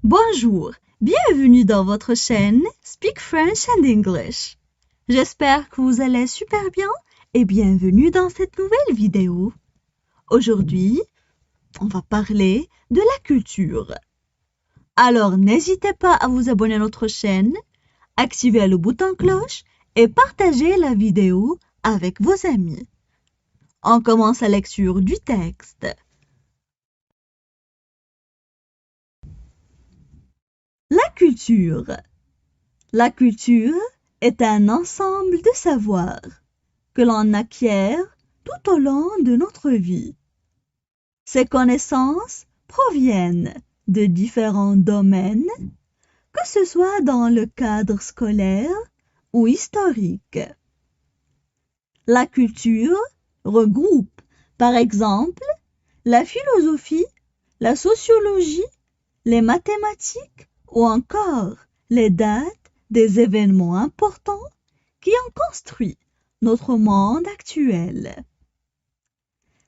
Bonjour, bienvenue dans votre chaîne Speak French and English. J'espère que vous allez super bien et bienvenue dans cette nouvelle vidéo. Aujourd'hui, on va parler de la culture. Alors n'hésitez pas à vous abonner à notre chaîne, activer le bouton cloche et partager la vidéo avec vos amis. On commence la lecture du texte. La culture. La culture est un ensemble de savoirs que l'on acquiert tout au long de notre vie. Ces connaissances proviennent de différents domaines, que ce soit dans le cadre scolaire ou historique. La culture regroupe, par exemple, la philosophie, la sociologie, les mathématiques ou encore les dates des événements importants qui ont construit notre monde actuel.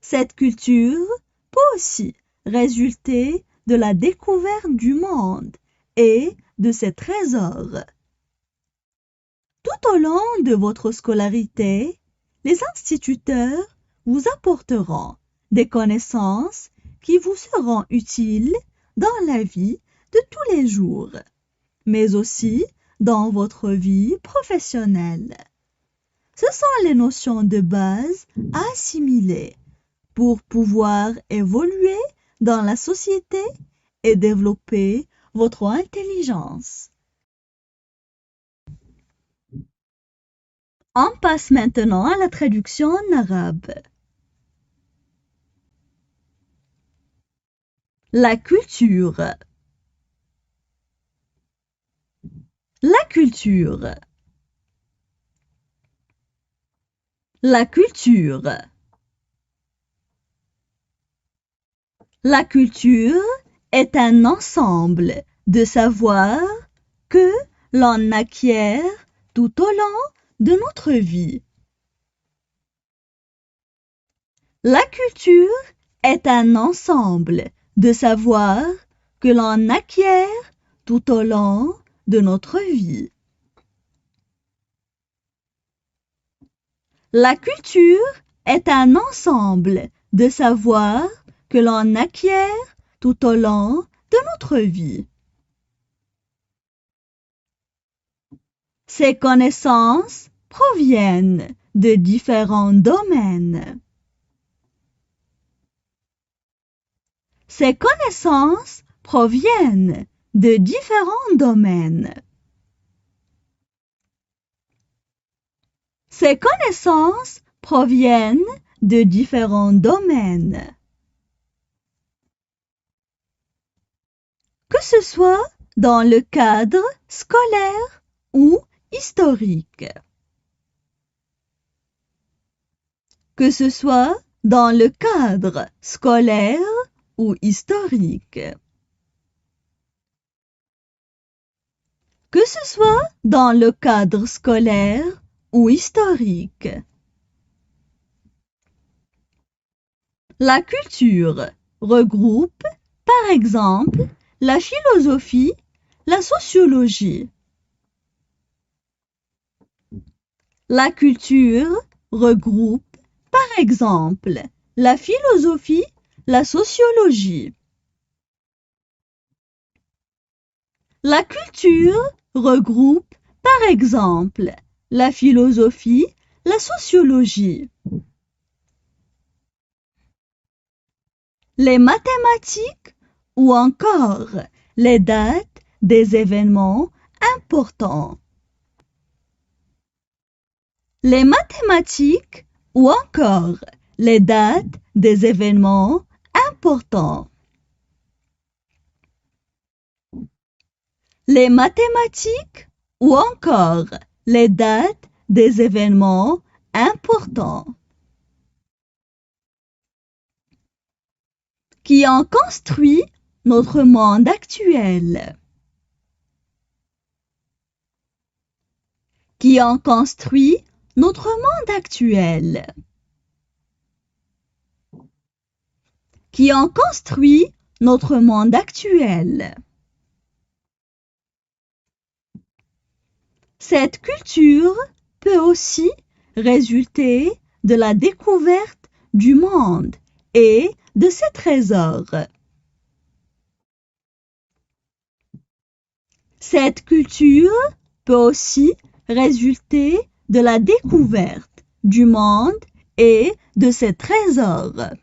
Cette culture peut aussi résulter de la découverte du monde et de ses trésors. Tout au long de votre scolarité, les instituteurs vous apporteront des connaissances qui vous seront utiles dans la vie de tous les jours, mais aussi dans votre vie professionnelle. Ce sont les notions de base à assimiler pour pouvoir évoluer dans la société et développer votre intelligence. On passe maintenant à la traduction en arabe. La culture. La culture. La culture. La culture est un ensemble de savoirs que l'on acquiert tout au long de notre vie. La culture est un ensemble de savoirs que l'on acquiert tout au long de notre vie. La culture est un ensemble de savoirs que l'on acquiert tout au long de notre vie. Ces connaissances proviennent de différents domaines. Ces connaissances proviennent de différents domaines. Ces connaissances proviennent de différents domaines. Que ce soit dans le cadre scolaire ou historique. Que ce soit dans le cadre scolaire ou historique. Que ce soit dans le cadre scolaire ou historique. La culture regroupe, par exemple, la philosophie, la sociologie. La culture regroupe, par exemple, la philosophie, la sociologie. La culture regroupe, par exemple, la philosophie, la sociologie. Les mathématiques ou encore les dates des événements importants. Les mathématiques ou encore les dates des événements importants. Les mathématiques ou encore les dates des événements importants. Qui ont construit notre monde actuel. Qui ont construit notre monde actuel. Qui ont construit notre monde actuel. Cette culture peut aussi résulter de la découverte du monde et de ses trésors. Cette culture peut aussi résulter de la découverte du monde et de ses trésors.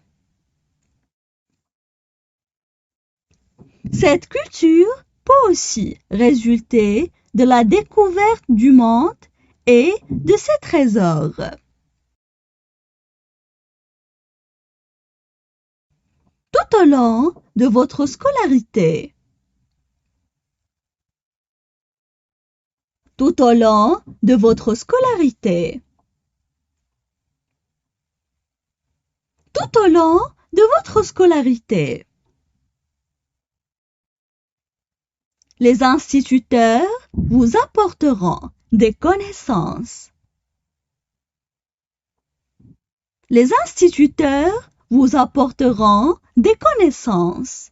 Cette culture peut aussi résulter de la découverte du monde et de ses trésors. Tout au long de votre scolarité. Tout au long de votre scolarité. Tout au long de votre scolarité. Les instituteurs vous apporteront des connaissances. Les instituteurs vous apporteront des connaissances.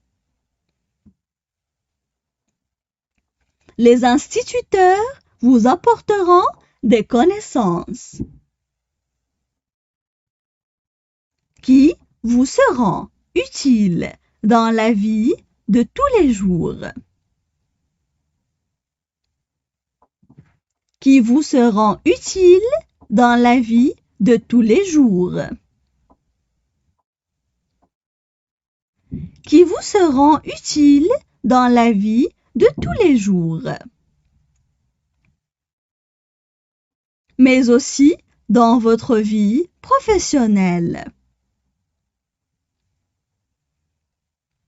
Les instituteurs vous apporteront des connaissances qui vous seront utiles dans la vie de tous les jours. Qui vous seront utiles dans la vie de tous les jours. Qui vous seront utiles dans la vie de tous les jours. Mais aussi dans votre vie professionnelle.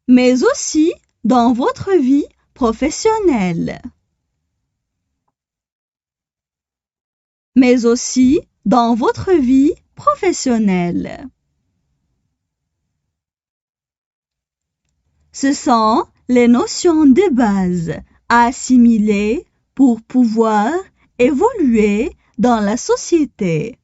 Mais aussi dans votre vie professionnelle. Mais aussi dans votre vie professionnelle. Ce sont les notions de base à assimiler pour pouvoir évoluer dans la société.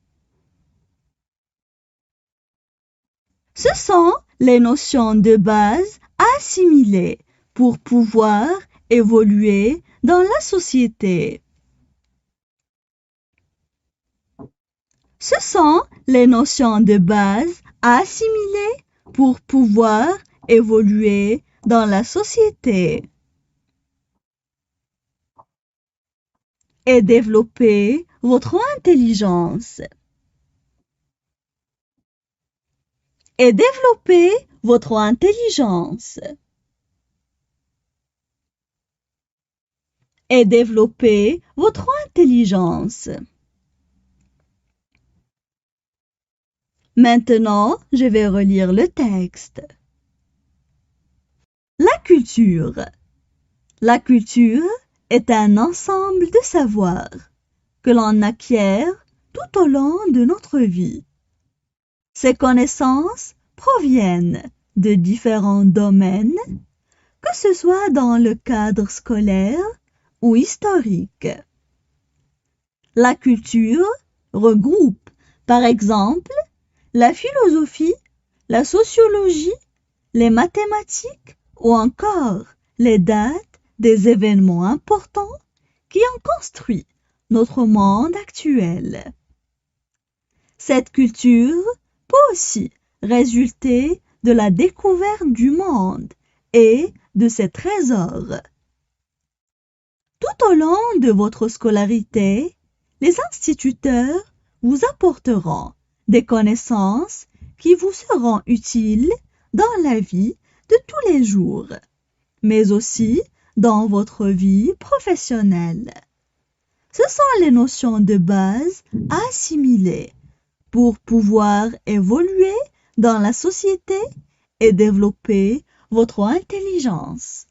Ce sont les notions de base à assimiler pour pouvoir évoluer dans la société. Ce sont les notions de base à assimiler pour pouvoir évoluer dans la société. Et développer votre intelligence. Et développer votre intelligence. Et développer votre intelligence. Maintenant, je vais relire le texte. La culture. La culture est un ensemble de savoirs que l'on acquiert tout au long de notre vie. Ces connaissances proviennent de différents domaines, que ce soit dans le cadre scolaire ou historique. La culture regroupe, par exemple, la philosophie, la sociologie, les mathématiques ou encore les dates des événements importants qui ont construit notre monde actuel. Cette culture peut aussi résulter de la découverte du monde et de ses trésors. Tout au long de votre scolarité, les instituteurs vous apporteront des connaissances qui vous seront utiles dans la vie de tous les jours, mais aussi dans votre vie professionnelle. Ce sont les notions de base à assimiler pour pouvoir évoluer dans la société et développer votre intelligence.